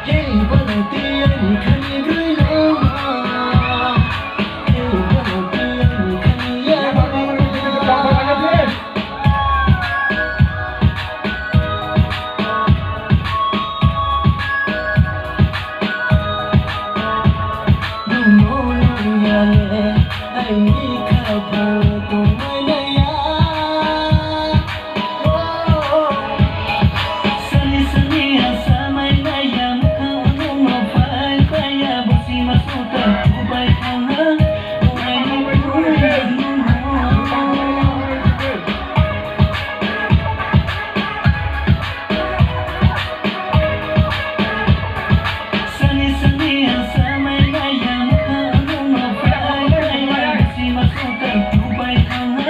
yêu qua đầu tiên khăn gửi lâu mà yêu qua đầu tiên khăn giá nung nô nung nhà lệ anh đi khao khao cùng ai đây á sunny sunny asa mai nay ya mukha anu ma phai phai ya busi ma suta tu bai khana ai ni puri nu sunny sunny asa mai nay ya mukha anu ma phai phai ya busi ma suta tu bai khana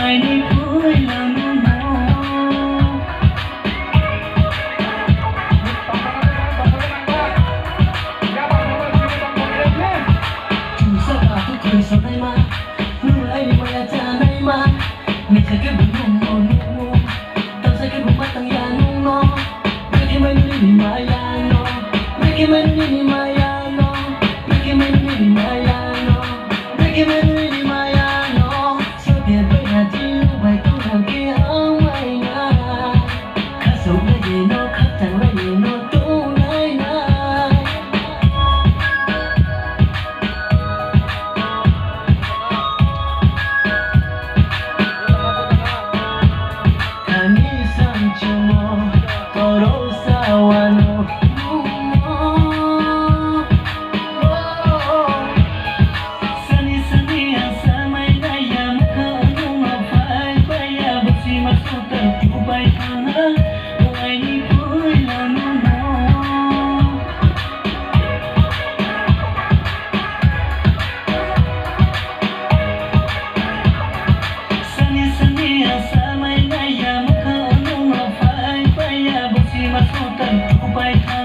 ai ni puri nu Hãy subscribe cho kênh Ghiền Mì Gõ để không bỏ Bye.